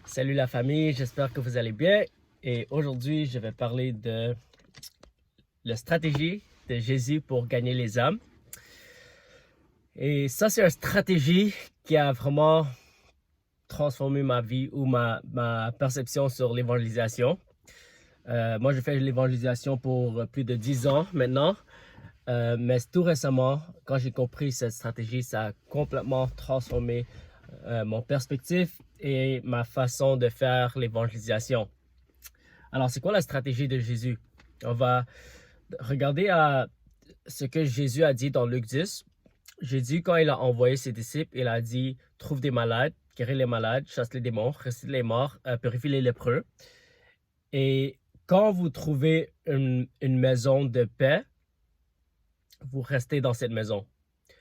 Salut la famille, j'espère que vous allez bien. Et aujourd'hui, je vais parler de la stratégie de Jésus pour gagner les âmes. Et ça, c'est une stratégie qui a vraiment transformé ma vie ou ma perception sur l'évangélisation. Moi, je fais l'évangélisation pour plus de 10 ans maintenant. Mais tout récemment, quand j'ai compris cette stratégie, ça a complètement transformé mon perspective et ma façon de faire l'évangélisation. Alors, c'est quoi la stratégie de Jésus? On va regarder à ce que Jésus a dit dans Luc 10. Jésus, quand il a envoyé ses disciples, il a dit, trouve des malades, guéris les malades, chasse les démons, ressuscite les morts, purifie les lépreux. Et quand vous trouvez une maison de paix, vous restez dans cette maison.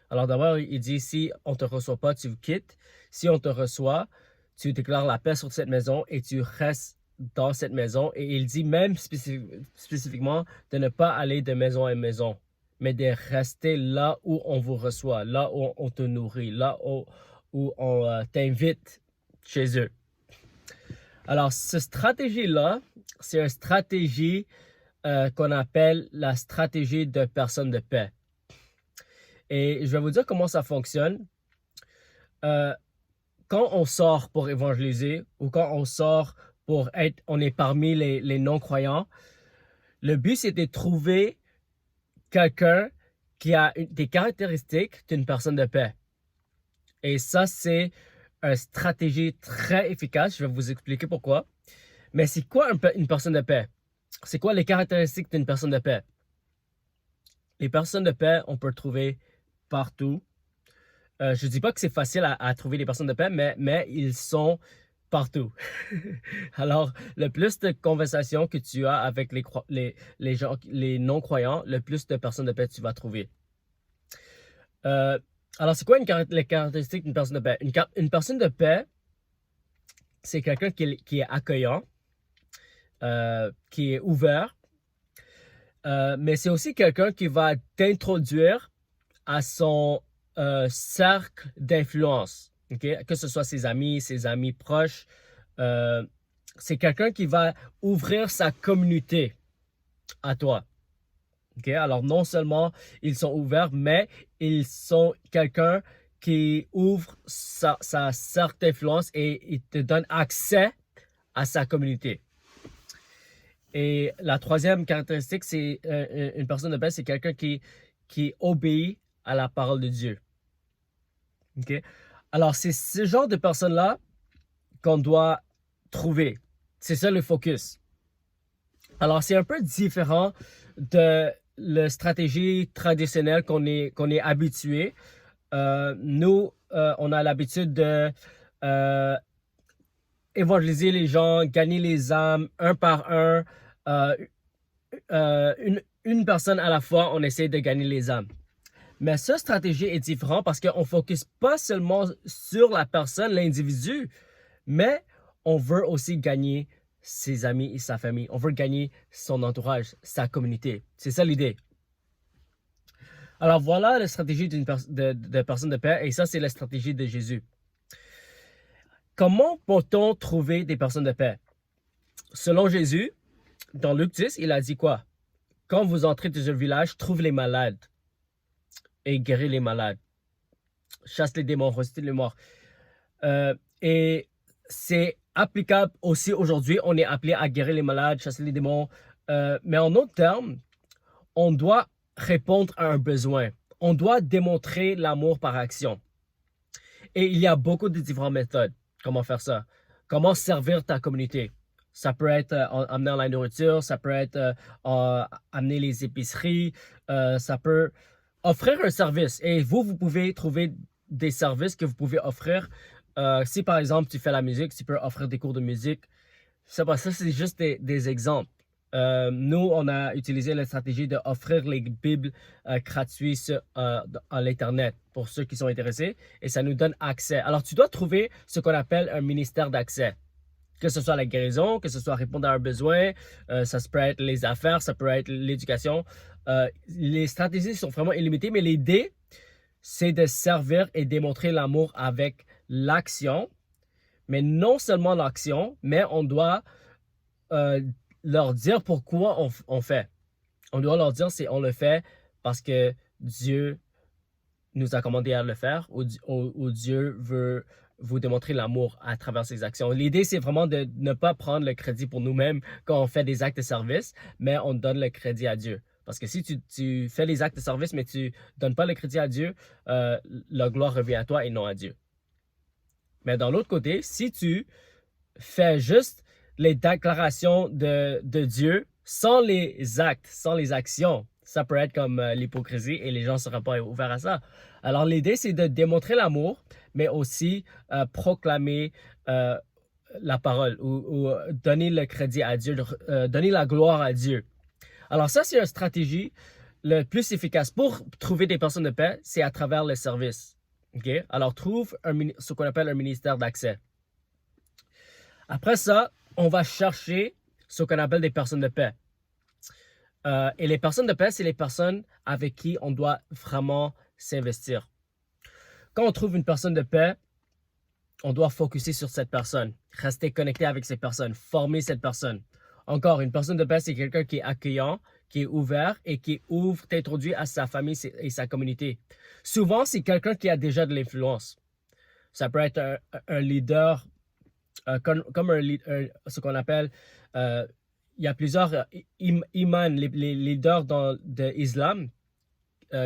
Alors d'abord, il dit, si on ne te reçoit pas, tu quittes. Si on te reçoit, tu déclares la paix sur cette maison et tu restes dans cette maison. Et il dit même spécifiquement de ne pas aller de maison en maison, mais de rester là où on vous reçoit, là où on te nourrit, là où on t'invite chez eux. Alors, cette stratégie-là, c'est une stratégie qu'on appelle la stratégie de personne de paix. Et je vais vous dire comment ça fonctionne. Quand on sort pour évangéliser ou quand on sort pour être, on est parmi les non-croyants, le but c'est de trouver quelqu'un qui a des caractéristiques d'une personne de paix. Et ça, c'est une stratégie très efficace. Je vais vous expliquer pourquoi. Mais c'est quoi une personne de paix? C'est quoi les caractéristiques d'une personne de paix? Les personnes de paix, on peut le trouver partout. Je ne dis pas que c'est facile à trouver des personnes de paix, mais ils sont partout. Alors, le plus de conversations que tu as avec les gens, les non-croyants, le plus de personnes de paix tu vas trouver. Alors, c'est quoi les caractéristiques d'une personne de paix? Une personne de paix, c'est quelqu'un qui est accueillant, qui est ouvert, mais c'est aussi quelqu'un qui va t'introduire à son cercle d'influence, okay? Que ce soit ses amis proches. C'est quelqu'un qui va ouvrir sa communauté à toi. Okay? Alors, non seulement ils sont ouverts, mais ils sont quelqu'un qui ouvre sa cercle d'influence et il te donne accès à sa communauté. Et la troisième caractéristique, c'est une personne de paix, c'est quelqu'un qui obéit à la parole de Dieu. Okay? Alors, c'est ce genre de personnes-là qu'on doit trouver. C'est ça le focus. Alors, c'est un peu différent de la stratégie traditionnelle qu'on est habitué. Nous, on a l'habitude de évangéliser les gens, gagner les âmes un par un. Une personne à la fois, on essaie de gagner les âmes. Mais cette stratégie est différente parce qu'on ne focus pas seulement sur la personne, l'individu, mais on veut aussi gagner ses amis et sa famille. On veut gagner son entourage, sa communauté. C'est ça l'idée. Alors voilà la stratégie de personne de paix et ça, c'est la stratégie de Jésus. Comment peut-on trouver des personnes de paix? Selon Jésus, dans Luc 10, il a dit quoi? Quand vous entrez dans un village, trouve les malades et guéris les malades. Chasse les démons, ressuscite les morts. Et c'est applicable aussi aujourd'hui. On est appelé à guérir les malades, chasser les démons. Mais en d'autres termes, on doit répondre à un besoin. On doit démontrer l'amour par action. Et il y a beaucoup de différentes méthodes. Comment faire ça? Comment servir ta communauté? Ça peut être amener la nourriture, ça peut être amener les épiceries, ça peut offrir un service. Et vous pouvez trouver des services que vous pouvez offrir. Si par exemple tu fais la musique, tu peux offrir des cours de musique. Ça c'est juste des exemples. Nous, on a utilisé la stratégie d'offrir les Bibles gratuites sur l'Internet pour ceux qui sont intéressés et ça nous donne accès. Alors, tu dois trouver ce qu'on appelle un ministère d'accès. Que ce soit la guérison, que ce soit répondre à un besoin, ça peut être les affaires, ça peut être l'éducation. Les stratégies sont vraiment illimitées, mais l'idée, c'est de servir et démontrer l'amour avec l'action, Mais non seulement l'action, mais on doit leur dire pourquoi on fait. On doit leur dire on le fait parce que Dieu nous a commandé à le faire ou Dieu veut vous démontrer l'amour à travers ses actions. L'idée, c'est vraiment de ne pas prendre le crédit pour nous-mêmes quand on fait des actes de service, mais on donne le crédit à Dieu. Parce que si tu fais les actes de service, mais tu ne donnes pas le crédit à Dieu, la gloire revient à toi et non à Dieu. Mais dans l'autre côté, si tu fais juste les déclarations de Dieu sans les actes, sans les actions, ça peut être comme l'hypocrisie et les gens ne seront pas ouverts à ça. Alors l'idée, c'est de démontrer l'amour, mais aussi proclamer la parole ou donner le crédit à Dieu, donner la gloire à Dieu. Alors ça, c'est une stratégie le plus efficace pour trouver des personnes de paix, c'est à travers le service. Okay? Alors trouve ce qu'on appelle un ministère d'accès. Après ça, on va chercher ce qu'on appelle des personnes de paix. Et les personnes de paix, c'est les personnes avec qui on doit vraiment s'investir. Quand on trouve une personne de paix, on doit focuser sur cette personne, rester connecté avec cette personne, former cette personne. Encore, une personne de paix, c'est quelqu'un qui est accueillant, qui est ouvert et qui t'introduit à sa famille et sa communauté. Souvent, c'est quelqu'un qui a déjà de l'influence. Ça peut être un leader, comme ce qu'on appelle, il y a plusieurs imams, les leaders de l'islam,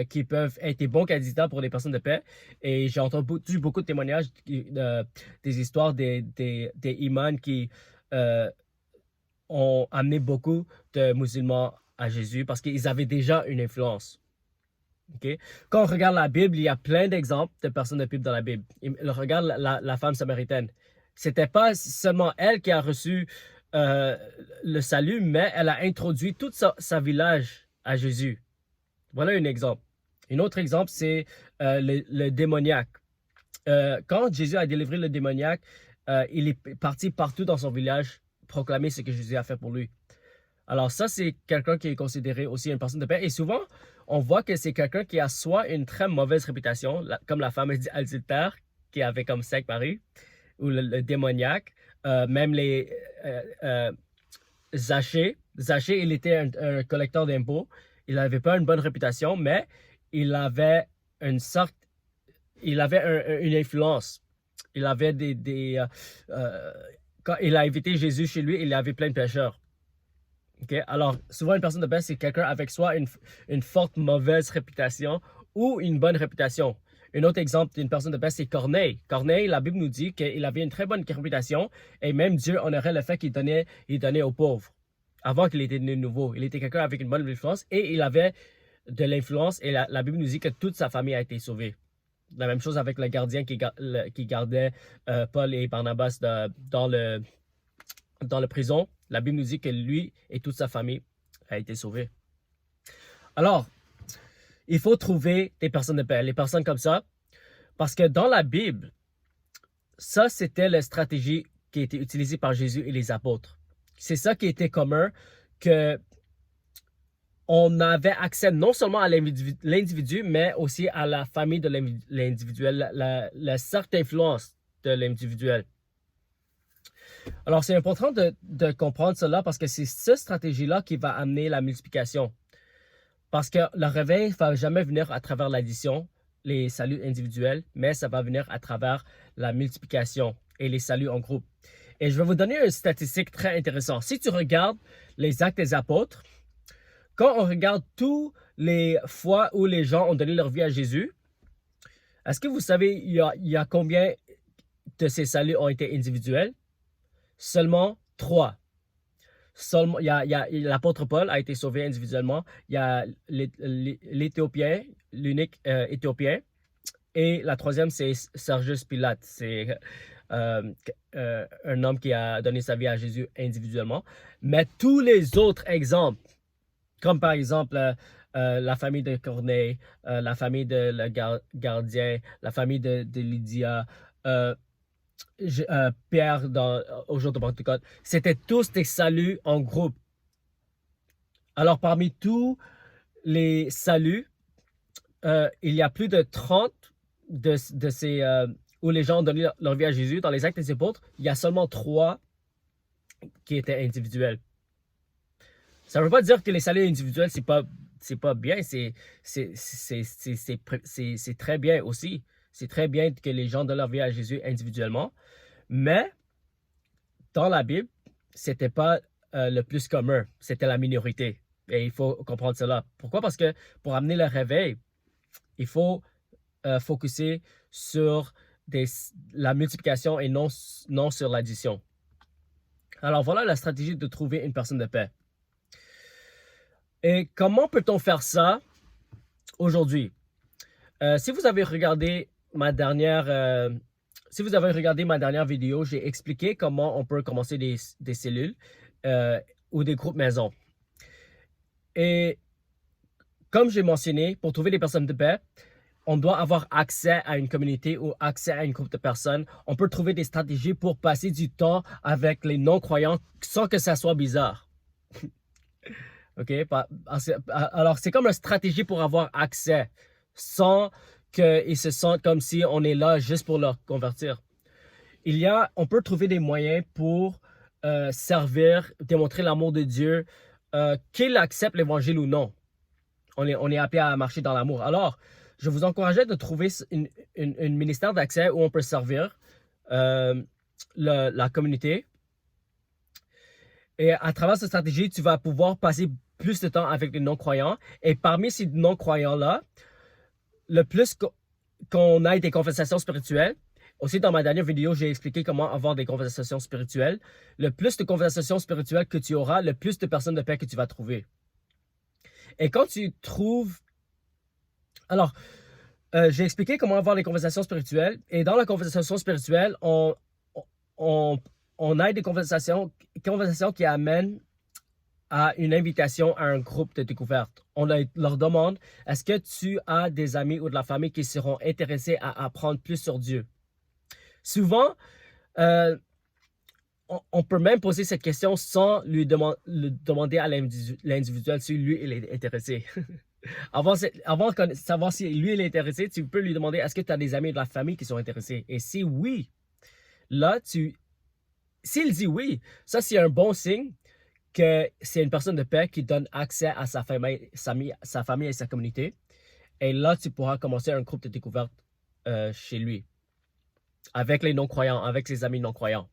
qui peuvent être des bons candidats pour les personnes de paix. Et j'ai entendu beaucoup de témoignages, des histoires des imams qui ont amené beaucoup de musulmans à Jésus parce qu'ils avaient déjà une influence. Okay? Quand on regarde la Bible, il y a plein d'exemples de personnes de paix dans la Bible. Regarde la femme samaritaine. C'était pas seulement elle qui a reçu le salut, mais elle a introduit tout sa village à Jésus. Voilà un exemple. Un autre exemple, c'est le démoniaque. Quand Jésus a délivré le démoniaque, il est parti partout dans son village proclamer ce que Jésus a fait pour lui. Alors ça, c'est quelqu'un qui est considéré aussi une personne de paix. Et souvent, on voit que c'est quelqu'un qui a soit une très mauvaise réputation, comme la femme adultère qui avait comme 5 maris, ou le démoniaque, même les Zachée. Zachée, il était un collecteur d'impôts. Il n'avait pas une bonne réputation, mais il avait une influence. Il avait quand il a invité Jésus chez lui, il avait plein de pécheurs. Okay? Alors, souvent, une personne de paix, c'est quelqu'un avec soit une forte mauvaise réputation ou une bonne réputation. Un autre exemple d'une personne de paix, c'est Corneille. Corneille, la Bible nous dit qu'il avait une très bonne réputation et même Dieu honorait le fait qu'il donnait aux pauvres avant qu'il était né nouveau. Il était quelqu'un avec une bonne influence et il avait de l'influence et la Bible nous dit que toute sa famille a été sauvée. La même chose avec le gardien qui gardait Paul et Barnabas dans le prison. La Bible nous dit que lui et toute sa famille a été sauvés. Alors, il faut trouver des personnes de paix, les personnes comme ça, parce que dans la Bible, ça, c'était la stratégie qui a été utilisée par Jésus et les apôtres. C'est ça qui était commun, que on avait accès non seulement à l'individu, mais aussi à la famille de l'individuel, la cercle d'influence de l'individuel. Alors, c'est important de comprendre cela parce que c'est cette stratégie-là qui va amener la multiplication. Parce que le réveil ne va jamais venir à travers l'addition, les saluts individuels, mais ça va venir à travers la multiplication et les saluts en groupe. Et je vais vous donner une statistique très intéressante. Si tu regardes les actes des apôtres, quand on regarde toutes les fois où les gens ont donné leur vie à Jésus, est-ce que vous savez, il y a combien de ces saluts ont été individuels? Seulement 3. Seulement, l'apôtre Paul a été sauvé individuellement. Il y a l'Éthiopien, l'unique Éthiopien. Et la troisième, c'est Sergius Pilate. C'est un homme qui a donné sa vie à Jésus individuellement. Mais tous les autres exemples, comme par exemple la famille de Corneille, la famille de le gardien, la famille de Lydia, Pierre au jour de Pentecôte, c'était tous des saluts en groupe. Alors parmi tous les saluts, il y a plus de 30 de ces où les gens ont donné leur vie à Jésus, dans les Actes des Apôtres, il y a seulement 3 qui étaient individuels. Ça ne veut pas dire que les saluts individuels, c'est pas bien, c'est très bien aussi. C'est très bien que les gens donnent leur vie à Jésus individuellement, mais dans la Bible, c'était pas le plus commun, c'était la minorité. Et il faut comprendre cela. Pourquoi? Parce que pour amener le réveil, il faut focuser sur la multiplication et non sur l'addition. Alors voilà la stratégie de trouver une personne de paix. Et comment peut-on faire ça aujourd'hui? Si vous avez regardé ma dernière vidéo, j'ai expliqué comment on peut commencer des cellules ou des groupes maison. Et comme j'ai mentionné, pour trouver des personnes de paix, on doit avoir accès à une communauté ou accès à un groupe de personnes. On peut trouver des stratégies pour passer du temps avec les non-croyants sans que ça soit bizarre. OK? Alors, c'est comme une stratégie pour avoir accès sans qu'ils se sentent comme si on est là juste pour leur convertir. On peut trouver des moyens pour servir, démontrer l'amour de Dieu, qu'il accepte l'évangile ou non. On est appelé à marcher dans l'amour. Alors, je vous encourageais de trouver une ministère d'accès où on peut servir la communauté. Et à travers cette stratégie, tu vas pouvoir passer plus de temps avec les non-croyants. Et parmi ces non-croyants-là, le plus qu'on ait des conversations spirituelles, aussi dans ma dernière vidéo, j'ai expliqué comment avoir des conversations spirituelles. Le plus de conversations spirituelles que tu auras, le plus de personnes de paix que tu vas trouver. Et quand tu trouves... Alors, j'ai expliqué comment avoir des conversations spirituelles. Et dans la conversation spirituelle, on a des conversations qui amènent à une invitation à un groupe de découverte. On leur demande, est-ce que tu as des amis ou de la famille qui seront intéressés à apprendre plus sur Dieu? Souvent, on peut même poser cette question sans lui demander à l'individuel si lui il est intéressé. Avant de savoir si lui il est intéressé, tu peux lui demander, est-ce que tu as des amis de la famille qui sont intéressés? Et si oui, là, s'il dit oui, ça c'est un bon signe que c'est une personne de paix qui donne accès à sa famille et sa communauté. Et là, tu pourras commencer un groupe de découverte chez lui, avec les non-croyants, avec ses amis non-croyants.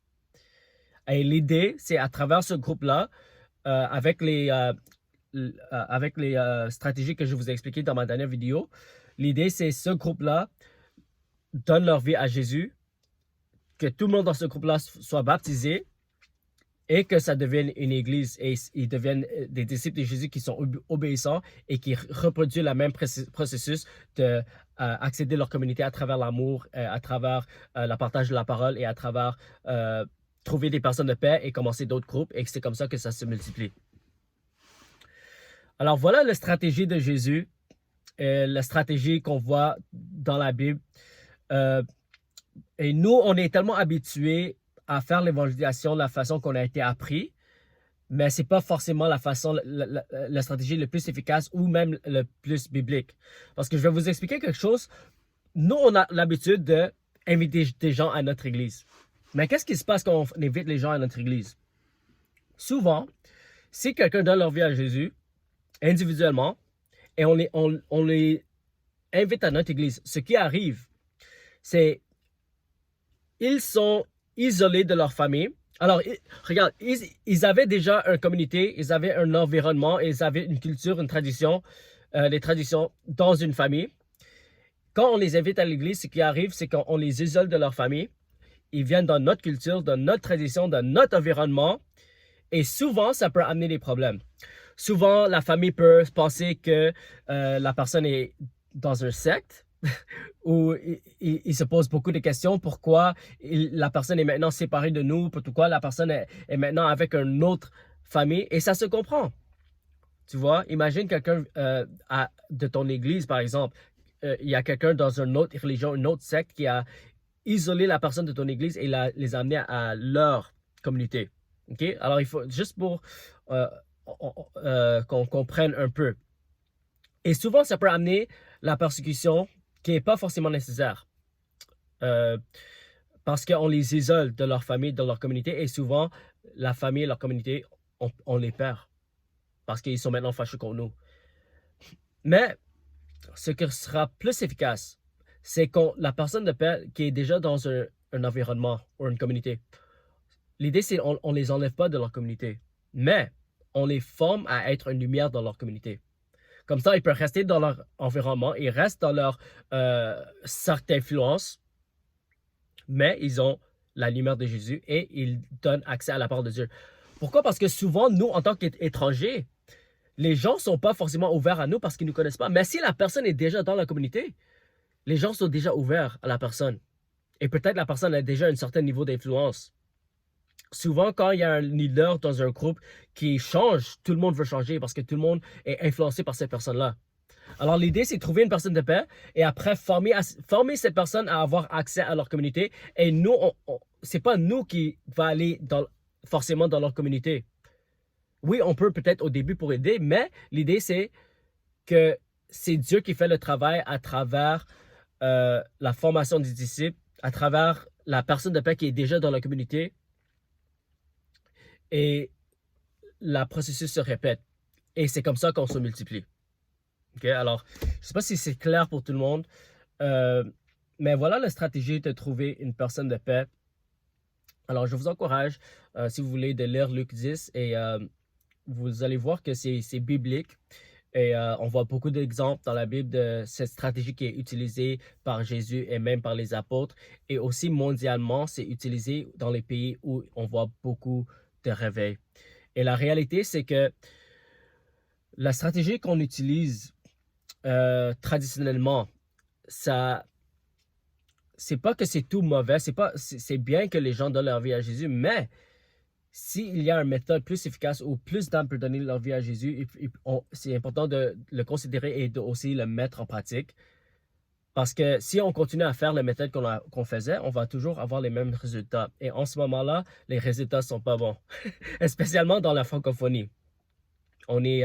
Et l'idée, c'est à travers ce groupe-là, avec les stratégies que je vous ai expliquées dans ma dernière vidéo, l'idée, c'est ce groupe-là donne leur vie à Jésus, que tout le monde dans ce groupe-là soit baptisé, et que ça devienne une église et ils deviennent des disciples de Jésus qui sont obéissants et qui reproduisent le même processus d'accéder à leur communauté à travers l'amour, à travers le partage de la parole et à travers trouver des personnes de paix et commencer d'autres groupes, et c'est comme ça que ça se multiplie. Alors voilà la stratégie de Jésus, la stratégie qu'on voit dans la Bible. Et nous, on est tellement habitués à faire l'évangélisation de la façon qu'on a été appris, mais ce n'est pas forcément la stratégie la plus efficace ou même le plus biblique. Parce que je vais vous expliquer quelque chose. Nous, on a l'habitude d'inviter des gens à notre église. Mais qu'est-ce qui se passe quand on invite les gens à notre église? Souvent, si quelqu'un donne leur vie à Jésus, individuellement, et on les invite à notre église, ce qui arrive, c'est ils sont isolés de leur famille. Alors, regarde, ils avaient déjà une communauté, ils avaient un environnement, ils avaient une culture, une tradition, les traditions dans une famille. Quand on les invite à l'église, ce qui arrive, c'est qu'on les isole de leur famille. Ils viennent dans notre culture, dans notre tradition, dans notre environnement. Et souvent, ça peut amener des problèmes. Souvent, la famille peut penser que la personne est dans un secte où il se pose beaucoup de questions. Pourquoi la personne est maintenant séparée de nous? Pourquoi la personne est maintenant avec une autre famille? Et ça se comprend. Tu vois, imagine quelqu'un de ton église, par exemple. Il y a quelqu'un dans une autre religion, une autre secte qui a isolé la personne de ton église et les a amenés à leur communauté. OK? Alors, il faut juste pour qu'on comprenne un peu. Et souvent, ça peut amener la persécution qui n'est pas forcément nécessaire. parce qu'on les isole de leur famille, de leur communauté, et souvent, la famille et leur communauté, on les perd parce qu'ils sont maintenant fâchés contre nous. Mais ce qui sera plus efficace, c'est quand la personne de paix qui est déjà dans un environnement ou une communauté, l'idée c'est qu'on ne les enlève pas de leur communauté, mais on les forme à être une lumière dans leur communauté. Comme ça, ils peuvent rester dans leur environnement, ils restent dans leur cercle d'influence, mais ils ont la lumière de Jésus et ils donnent accès à la parole de Dieu. Pourquoi? Parce que souvent, nous, en tant qu'étrangers, les gens ne sont pas forcément ouverts à nous parce qu'ils ne nous connaissent pas. Mais si la personne est déjà dans la communauté, les gens sont déjà ouverts à la personne. Et peut-être la personne a déjà un certain niveau d'influence. Souvent, quand il y a un leader dans un groupe qui change, tout le monde veut changer parce que tout le monde est influencé par cette personne-là. Alors, l'idée, c'est de trouver une personne de paix et après former cette personne à avoir accès à leur communauté. Et nous, c'est pas nous qui va aller forcément dans leur communauté. Oui, on peut peut-être au début pour aider, mais l'idée, c'est que c'est Dieu qui fait le travail à travers la formation des disciples, à travers la personne de paix qui est déjà dans la communauté. Et le processus se répète. Et c'est comme ça qu'on se multiplie. Okay? Alors, je ne sais pas si c'est clair pour tout le monde, mais voilà la stratégie de trouver une personne de paix. Alors, je vous encourage, si vous voulez, de lire Luc 10 et vous allez voir que c'est biblique. Et on voit beaucoup d'exemples dans la Bible de cette stratégie qui est utilisée par Jésus et même par les apôtres. Et aussi mondialement, c'est utilisé dans les pays où on voit beaucoup de réveils. Et la réalité, c'est que la stratégie qu'on utilise traditionnellement, c'est pas que c'est tout mauvais, c'est bien que les gens donnent leur vie à Jésus, mais s'il y a une méthode plus efficace ou plus d'âmes peuvent donner leur vie à Jésus, c'est important de le considérer et de aussi le mettre en pratique. Parce que si on continue à faire la méthode qu'on faisait, on va toujours avoir les mêmes résultats. Et en ce moment-là, les résultats ne sont pas bons, spécialement dans la francophonie. On est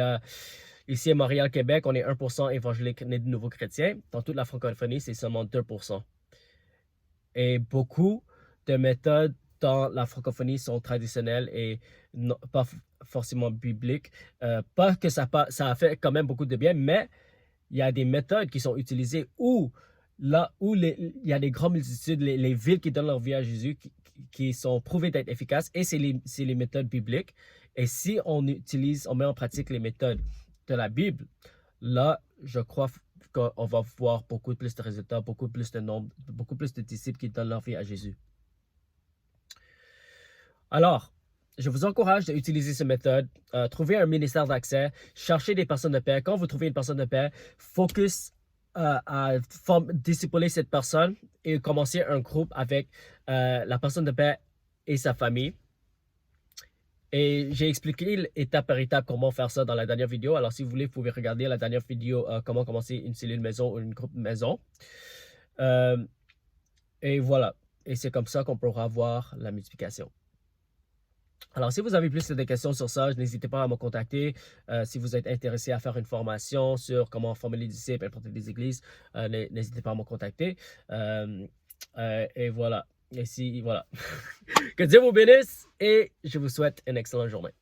ici à Montréal, Québec, on est 1% évangélique né de nouveaux chrétiens. Dans toute la francophonie, c'est seulement 2%. Et beaucoup de méthodes dans la francophonie sont traditionnelles et pas forcément bibliques. Pas que ça a fait quand même beaucoup de bien, mais il y a des méthodes qui sont utilisées où il y a des grandes multitudes, les villes qui donnent leur vie à Jésus, qui sont prouvées d'être efficaces, et c'est les méthodes bibliques. Et si on met en pratique les méthodes de la Bible, là, je crois qu'on va voir beaucoup plus de résultats, beaucoup plus de nombre, beaucoup plus de disciples qui donnent leur vie à Jésus. Alors, je vous encourage d'utiliser cette méthode, trouver un ministère d'accès, chercher des personnes de paix. Quand vous trouvez une personne de paix, focus à discipuler cette personne et commencer un groupe avec la personne de paix et sa famille. Et j'ai expliqué étape par étape comment faire ça dans la dernière vidéo. Alors, si vous voulez, vous pouvez regarder la dernière vidéo, comment commencer une cellule maison ou une groupe maison. Et voilà. Et c'est comme ça qu'on pourra avoir la multiplication. Alors, si vous avez plus de questions sur ça, n'hésitez pas à me contacter. Si vous êtes intéressé à faire une formation sur comment former les disciples, implanter des églises, n'hésitez pas à me contacter. Et voilà. Et voilà. Que Dieu vous bénisse et je vous souhaite une excellente journée.